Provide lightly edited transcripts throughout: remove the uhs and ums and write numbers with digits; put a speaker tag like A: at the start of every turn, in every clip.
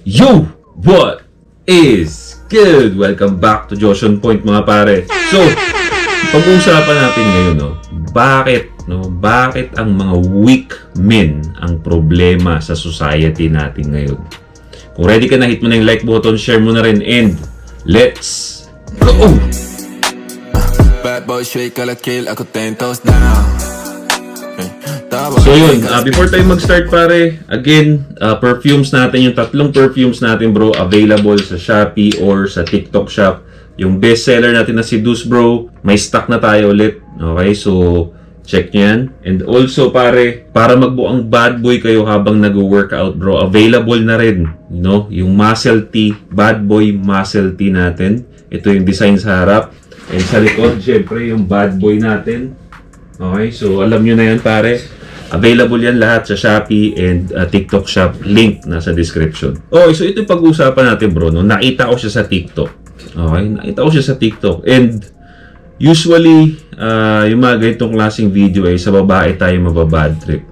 A: Yo! What is good? Welcome back to Joshon Point mga pare. So, pag-uusapan natin ngayon, bakit ang mga weak men ang problema sa society natin ngayon? Kung ready ka na, hit mo na yung like button, share mo na rin, and let's go!
B: Bad boy shake ala kill ako 10 toes down.
A: So yun, before tayo mag-start pare, again, perfumes natin, yung tatlong perfumes natin bro, available sa Shopee or sa TikTok shop. Yung bestseller natin na si Deuce bro, may stock na tayo ulit. Okay, so check nyo yan. And also pare, para magbuang bad boy kayo habang nag-workout bro, available na rin, yung muscle tee, bad boy muscle tee natin. Ito yung design sa harap. And sa likod, syempre yung bad boy natin. Okay, so alam nyo na yan pare. Available yan lahat sa Shopee and TikTok shop. Link nasa description. Okay, so ito yung pag-uusapan natin bro. Nakita ko siya sa TikTok. Okay, nakita ko siya sa TikTok. And usually, yung mga ganitong klaseng video ay sa babae tayo mababad trip.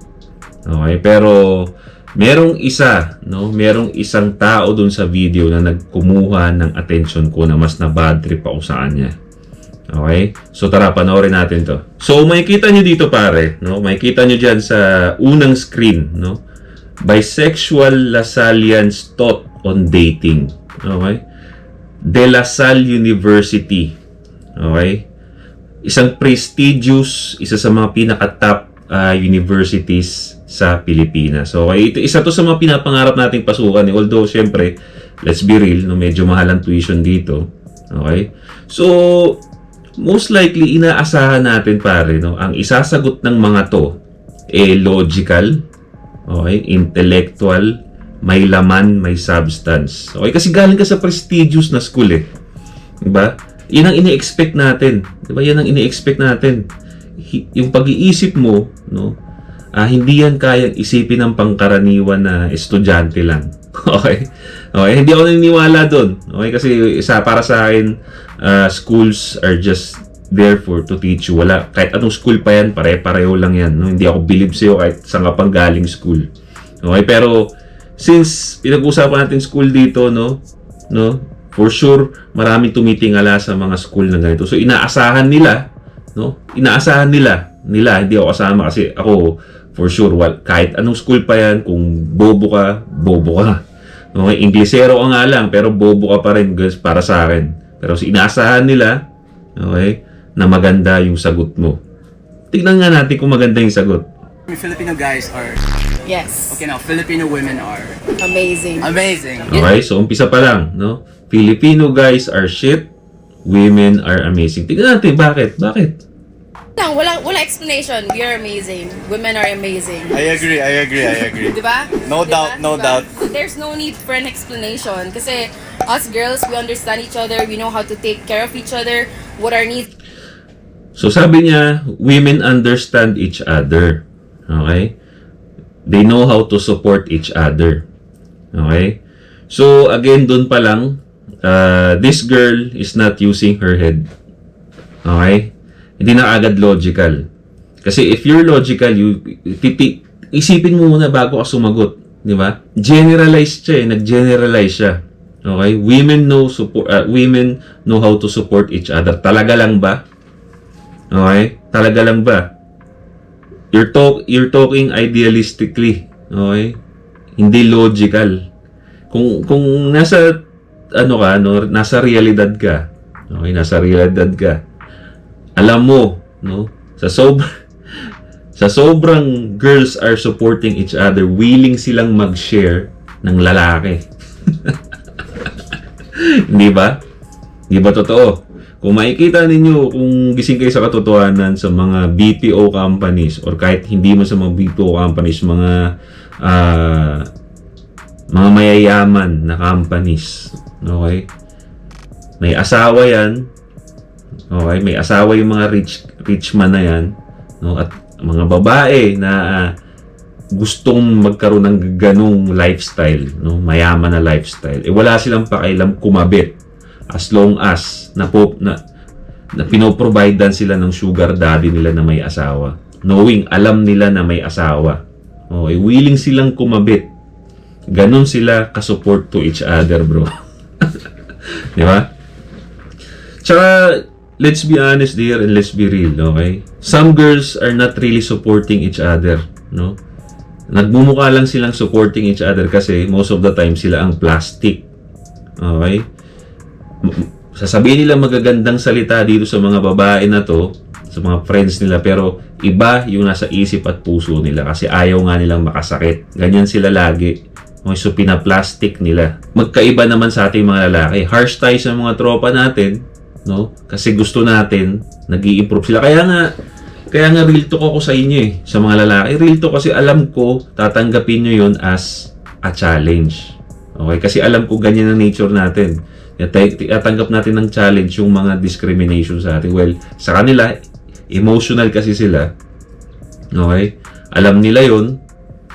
A: Okay, pero merong merong isang tao dun sa video na nagkumuha ng attention ko na mas na bad trip ako sa kanya. Okay? So tara, panoorin natin to. So makikita nyo dito pare, makikita nyo dyan sa unang screen, Bisexual Lasallians Taught on Dating. Okay? De La Salle University. Okay? Isang prestigious, isa sa mga pinaka-top universities sa Pilipinas. So okay, isa to sa mga pinapangarap nating pasukan. Although, syempre, let's be real, medyo mahal ang tuition dito. Okay? So, most likely, inaasahan natin pare, ang isasagot ng mga to, logical, okay, intellectual, may laman, may substance. Okay, kasi galing ka sa prestigious na school Diba? Yan ang ini-expect natin. Diba? Yan ang ini-expect natin. Yung pag-iisip mo, hindi yan kayang isipin ng pangkaraniwan na estudyante lang. Okay? Okay, hindi ako naniniwala doon. Okay, kasi para sa akin, schools are just there to teach you. Wala, kahit anong school pa yan, pare-pareho lang yan. Hindi ako believe sa'yo kahit saan ka pang galing school. Okay, pero since pinag-usapan natin school dito, for sure, maraming tumitingala sa mga school na ganito. So, inaasahan nila, hindi ako kasama kasi ako, for sure, kahit anong school pa yan, kung bobo ka, bobo ka. Okay, Inglesero ka nga lang, pero bobo ka pa rin guys, para sa akin. Pero inaasahan nila, okay, na maganda yung sagot mo. Tignan nga natin kung maganda yung sagot.
C: Filipino guys are...
D: Yes.
C: Okay, now, Filipino women are...
D: Amazing.
C: Amazing.
A: Okay, so umpisa pa lang, Filipino guys are shit, women are amazing. Tignan natin, bakit? Bakit?
D: Wala explanation. We are amazing. Women are amazing.
C: I agree.
D: Diba?
C: No doubt, no doubt.
D: There's no need for an explanation. Kasi us girls, we understand each other. We know how to take care of each other. What our needs.
A: So sabi niya, women understand each other. Okay? They know how to support each other. Okay? So again, dun pa lang, this girl is not using her head. Okay? Hindi na agad logical. Kasi if you're logical, isipin mo muna bago ka sumagot. Di ba? Generalize siya nag-generalize siya. Okay? Women know how to support each other. Talaga lang ba? Okay? Talaga lang ba? You're talking idealistically. Okay? Hindi logical. Kung nasa nasa realidad ka. Okay, nasa realidad ka. Alam mo, sa sobrang girls are supporting each other, willing silang mag-share ng lalaki. Hindi ba? Hindi ba totoo? Kung makikita ninyo, kung gising kayo sa katotohanan sa mga BPO companies or kahit hindi mo sa mga BPO companies, mga mayayaman na companies, okay? May asawa yan. Okay, may asawa yung mga rich man na yan, at mga babae na gustong magkaroon ng ganung lifestyle, mayaman na lifestyle. Wala silang pakialam kumabit as long as na pinoprovidean sila ng sugar daddy nila na may asawa. Knowing, alam nila na may asawa. Okay, willing silang kumabit. Ganon sila ka-support to each other, bro. Di ba? Tsaka, let's be honest there and let's be real, okay? Some girls are not really supporting each other, no? Nagmumukha lang silang supporting each other kasi most of the time sila ang plastic. Okay? Sasabihin nila magagandang salita dito sa mga babae na to, sa mga friends nila, pero iba yung nasa isip at puso nila kasi ayaw nga nilang makasakit. Ganyan sila lagi. Okay, so pinaplastic nila. Magkaiba naman sa ating mga lalaki. Harsh tayo sa mga tropa natin, no? Kasi gusto natin, nag-i-improve sila. Kaya nga real talk ako sa inyo eh, sa mga lalaki. Real talk kasi alam ko, tatanggapin nyo yun as a challenge. Okay? Kasi alam ko ganyan ang nature natin. Tatanggap natin ng challenge yung mga discrimination sa atin. Well, sa kanila, emotional kasi sila. Okay? Alam nila yun,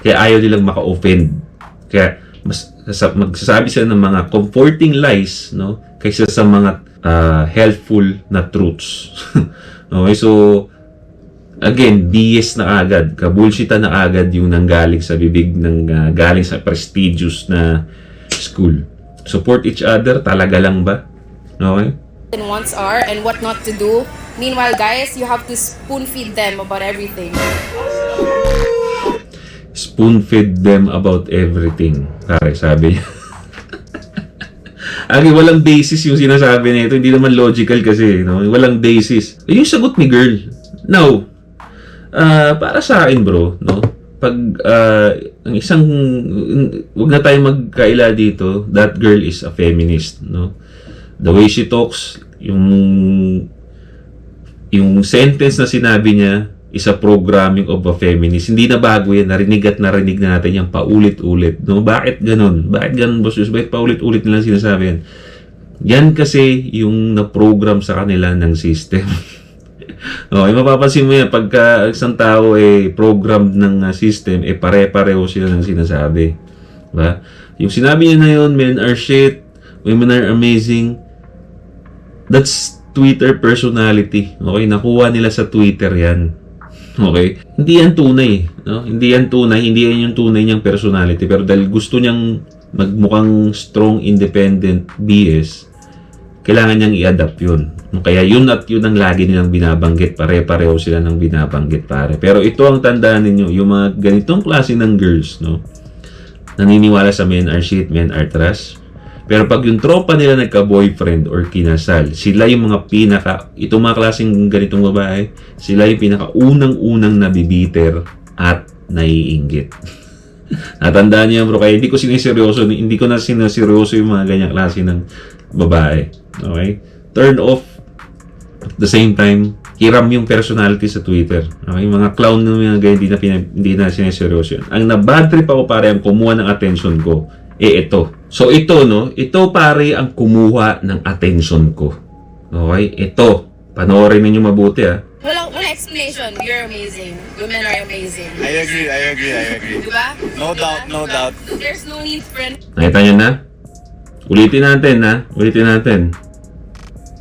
A: kaya ayaw nilang maka-offend. Kaya magsasabi sila ng mga comforting lies, no? Kaysa sa mga helpful na truths. Okay? So, again, BS na agad, kabulshitan na agad yung nanggaling sa bibig ng galing sa prestigious na school. Support each other, talaga lang ba? Okay?
D: And wants are and what not to do. Meanwhile, guys, you have to spoon feed them about everything.
A: Spoon feed them about everything. Kare, sabi niya. Agi, walang basis yung sinasabi na ito. Hindi naman logical kasi, no? Walang basis. Yung sagot ni girl. No. Para sa akin, bro, no? Pag ang isang wag na tayong magkaila dito, that girl is a feminist, no? The way she talks, yung sentence na sinabi niya is a programming of a feminist. Hindi na bago yan. Narinig na natin yan paulit-ulit, no? Bakit ganun? Bakit ganun, boss? Bakit paulit-ulit nilang sinasabi yan? Yan kasi yung na-program sa kanila ng system. Okay, mapapansin mo yan, pagka isang tao programmed ng system, pare-pareho sila ng sinasabi. Diba? Yung sinabi niya na yun, men are shit, women are amazing, that's Twitter personality. Okay, nakuha nila sa Twitter yan. Okay, hindi yan tunay, no? Hindi yan yung tunay niyang personality, pero dahil gusto niyang magmukhang strong, independent BS, kailangan niyang i-adapt yun. Kaya yun at yun ang lagi nilang binabanggit. Pare-pareho sila ng binabanggit, pare. Pero ito ang tandaan ninyo, yung mga ganitong klase ng girls, no? Naniniwala sa men are shit, men are trash. Pero pag yung tropa nila nagka-boyfriend or kinasal, sila yung mga itong mga klaseng ganitong babae, sila yung pinaka-unang-unang nabibiter at naiinggit. Natandaan niyo, bro, kaya hindi ko na siniseryoso yung mga ganyang klase ng babae. Okay? Turn off. At the same time, hiram yung personality sa Twitter. Okay? Mga clown na mga ganyan, hindi na siniseryoso yun. Ang nabad trip ako, pare, ang kumuha ng attention ko, ito. So, ito, no? Ito, pare, ang kumuha ng attention ko. Okay? Ito. Panoorin ninyo mabuti, ha?
D: Walang explanation. You're amazing. Women are amazing.
C: I agree.
D: Diba?
C: No doubt.
D: There's no need for
A: Nakita nyo na? Ulitin natin.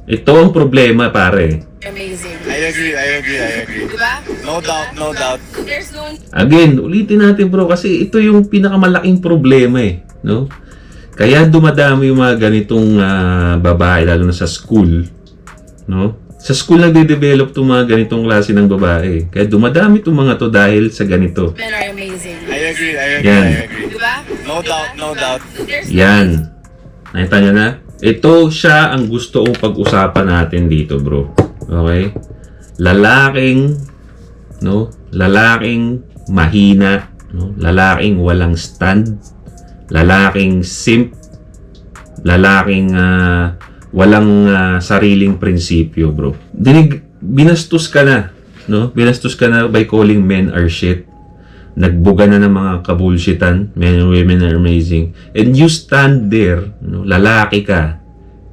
A: Ito ang problema, pare.
D: amazing.
C: I agree.
D: Diba?
C: No doubt.
D: There's no
A: Again, ulitin natin, bro, kasi ito yung pinakamalaking problema, no? Kaya dumadami yung mga ganitong babae, lalo na sa school, no? Sa school nagde-develop itong mga ganitong klase ng babae. Kaya dumadami itong mga to dahil sa ganito.
D: women are amazing.
C: I agree.
A: Yan.
D: Diba?
C: No doubt.
D: There's
A: Yan. Nakita nyo na? Ito siya ang gusto kong pag-usapan natin dito, bro. Okay? Lalaking mahina, no? Lalaking walang stand, lalaking simp, lalaking walang sariling prinsipyo, bro. Binastos ka na, no? Binastos ka na by calling men are shit. Nagbuga na ng mga kabulshitan. Men and women are amazing. And you stand there, no? Lalaki ka,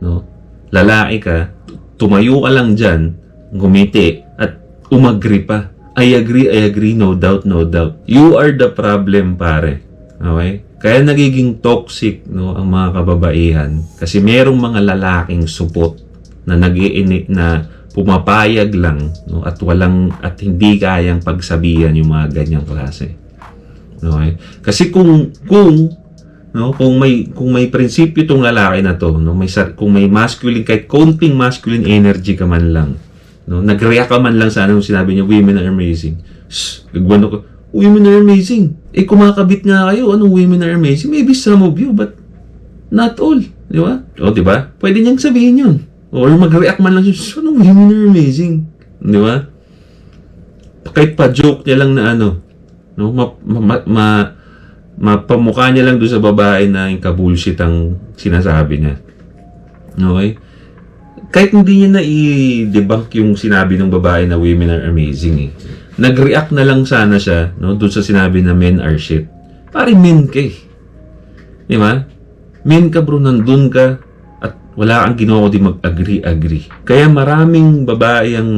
A: no? Lalaki ka, tumayo ka lang dyan, gumiti, at umagri pa. I agree, no doubt. You are the problem, pare. Okay? Kaya nagiging toxic, no, ang mga kababaihan. Kasi merong mga lalaking supot na na pumapayag lang, no, at hindi kayang pagsabihan yung mga ganyang klase. Okay? Kasi kung No, kung may prinsipyo tong lalaki na to, no, kung may masculine, kahit konting masculine energy ka man lang, no, nag-react ka man lang sa anong sinabi niya, women are amazing. Gagwano ko, women are amazing. Eh, kumakabit nga kayo, anong women are amazing? Maybe some of you, but not all. Di ba? O, di ba? Pwede niyang sabihin yun. Or mag-react man lang siya, anong women are amazing? Di ba? Kahit pa joke niya lang na ano, no, mapamukha niya lang doon sa babae na yung kabullshit ang sinasabi niya. Okay? Kahit hindi niya na i-debunk yung sinabi ng babae na women are amazing eh. Nag-react na lang sana siya, no, doon sa sinabi na men are shit. Pare, men ka eh. Di ba? Men ka bro, nandun ka at wala kang ginawa kundi mag-agree. Kaya maraming babae ang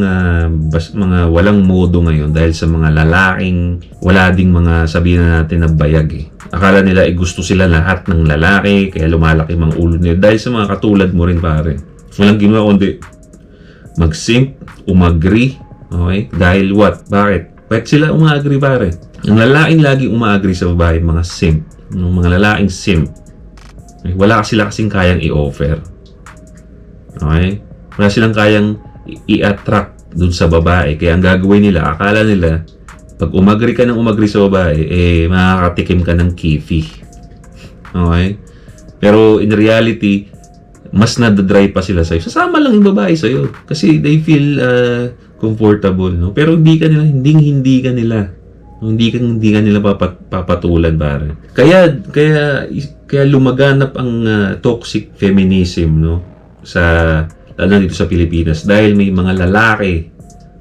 A: mga walang modo ngayon dahil sa mga lalaking wala ding mga sabihin na natin na bayag eh. Akala nila gusto sila lahat ng lalaki kaya lumalaki mga ulo nila dahil sa mga katulad mo rin pare. Walang ginawa kundi mag-simp, umagree. Okay? Dahil what? Bakit? Bakit sila umagree pare? Ang lalaking lagi umagree sa babae, mga simp. Yung mga lalaking simp. Okay? Wala sila kasing kayang i-offer. Okay? Wala silang kayang i-attract dun sa babae. Kaya ang gagawin nila, akala nila pag umagri ka ng umagri sa babae, eh, makakatikim ka ng kifi. Okay? Pero in reality, mas nadadry pa sila sa'yo. Sasama lang yung babae sa'yo. Kasi they feel comfortable. No? Pero hindi ka nila. Hindi ka nila papatulan, pare. Kaya lumaganap ang toxic feminism, no? Lalo dito sa Pilipinas. Dahil may mga lalaki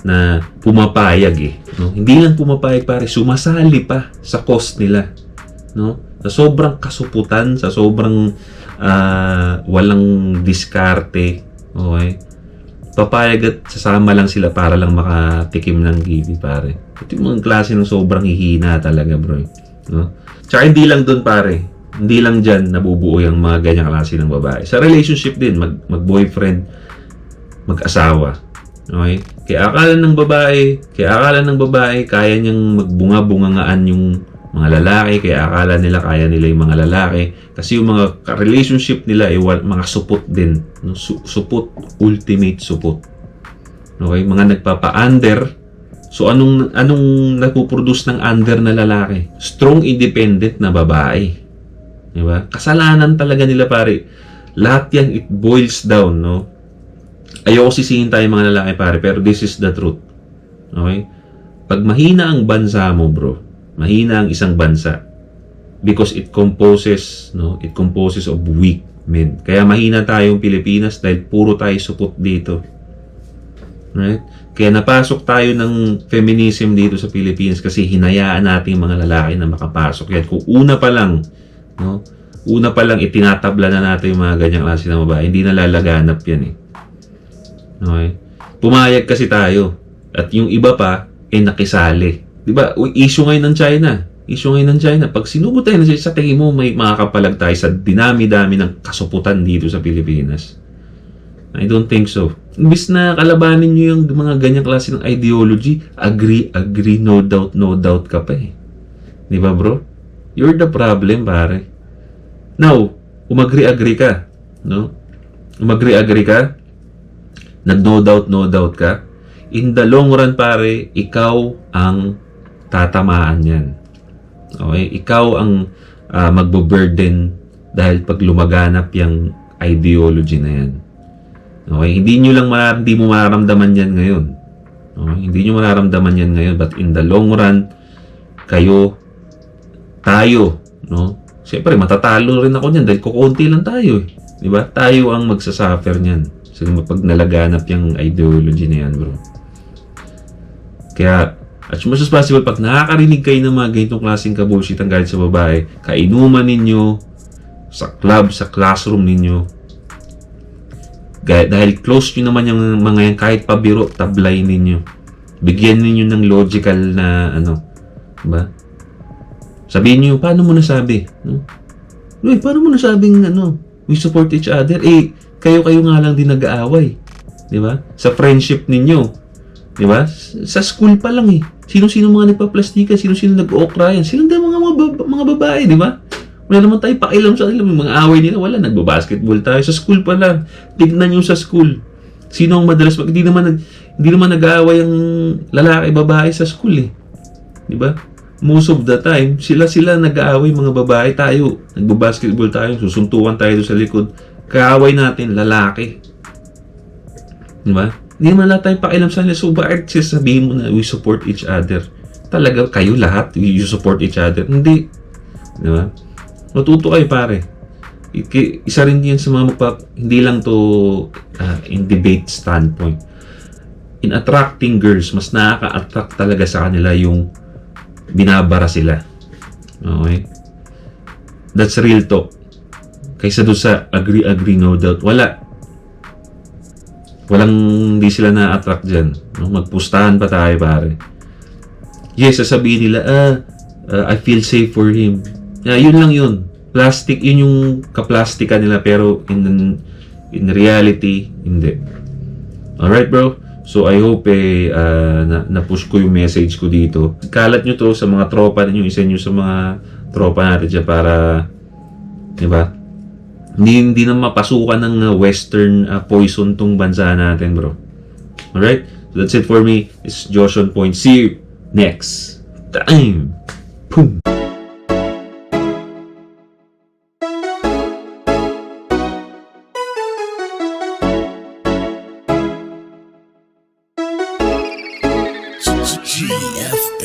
A: na pumapayag eh. No? Hindi lang pumapayag pare, sumasali pa sa cost nila. No? Sa sobrang kasuputan, sa sobrang walang diskarte. Okay? Papayag at sasama lang sila para lang makatikim ng kiwi pare. Ito yung mga klase ng sobrang hihina talaga bro. No? Tsaka hindi lang doon pare. Hindi lang dyan nabubuo yung mga ganyang klase ng babae. Sa relationship din, mag-boyfriend, mag-asawa. Okay? Kaya akala ng babae, kaya niyang magbunga-bungangaan yung mga lalaki, kaya akala nila kaya nila yung mga lalaki. Kasi yung mga relationship nila ay mga supot din. No? Supot, ultimate supot. Okay? Mga nagpapa-under. So anong napuproduce ng under na lalaki? Strong, independent na babae. Diba? Kasalanan talaga nila pare. Lahat yan, it boils down, no? Ayoko sisihin tayo mga lalaki pare, pero this is the truth. Okay? Pag mahina ang bansa mo, bro, mahina ang isang bansa because it composes of weak men. Kaya mahina tayong Pilipinas dahil puro tayo supot dito. Right? Kaya napasok tayo ng feminism dito sa Pilipinas kasi hinayaan natin mga lalaki na makapasok. Yan, kung una pa lang itinatabla na natin yung mga ganyang klase ng babae, hindi na lalaganap yan eh. Okay? Pumayag kasi tayo. At yung iba pa, nakisali. Diba? Issue ngayon ng China. Pag sinugot tayo na sa tingin mo, may makakapalag tayo sa dinami-dami ng kasuputan dito sa Pilipinas. I don't think so. Imbis na kalabanin nyo yung mga ganyang klase ng ideology, agree, no doubt ka pa eh. Diba bro? You're the problem, pare. Now, umagri-agree ka. No? Umagri-agree ka. Nag-no doubt ka. In the long run, pare, ikaw ang tatamaan yan. Okay? Ikaw ang magbo-burden dahil pag lumaganap yung ideology na yan. Okay? Hindi mo mararamdaman yan ngayon. Okay? Hindi nyo mararamdaman yan ngayon. But in the long run, tayo, no? Siyempre, matatalo rin ako niyan dahil kukunti lang tayo. Diba? Tayo ang magsasuffer niyan. So, pag nalaganap yung ideology na yan, bro. Kaya, as much as possible, pag nakakarinig kayo ng mga ganitong klaseng kabullshit ang galit sa babae, kainuman ninyo, sa club, sa classroom ninyo, dahil close nyo naman yung mga yan, kahit pabiro, tablay ninyo. Bigyan ninyo ng logical na, diba? Sabihin nyo, paano mo nasabi? No? Paano mo nasabing, we support each other? Kayo nga lang din nag-aaway. Diba? Sa friendship ninyo. Diba? Sa school pa lang Sino-sino mga nagpa-plastika, sino-sino nag-okra yan. Silang din mga babae, diba? Wala naman tayo pakialam sa kanila. May mga away nila, wala. Nagbabasketball tayo. Sa school pa lang. Tignan nyo sa school. Sino ang madalas hindi naman nag-aaway ang lalaki, babae sa school eh. Di ba? Most of the time, sila nag-aaway, mga babae tayo. Nagbabasketball tayo, susuntukan tayo sa likod. Kaaway natin, lalaki. Di ba? Hindi naman lahat tayo pakialam sa kanila. So, bakit sabihin mo na we support each other? Talaga, kayo lahat, you support each other? Hindi. Di ba? Matuto kayo, pare. Isa rin yan sa mga hindi lang to in debate standpoint. In attracting girls, mas nakaka-attract talaga sa kanila yung binabara sila. Okay? That's real talk. Kaysa doon sa agree, no doubt. Walang hindi sila na-attract dyan. No? Magpustahan pa tayo, pare. Yes, sasabihin nila, I feel safe for him. Yun lang yun. Plastic, yun yung kaplastika nila, pero in reality, hindi. Alright, bro? So, I hope na-push ko yung message ko dito. Kalat nyo to sa mga tropa ninyo, isa nyo sa mga tropa natin dyan para, di ba? Hindi na mapasukan ng western poison tong bansa natin, bro. Alright? So, that's it for me. It's Josh on Point. See you next time. Boom!
B: GFAB.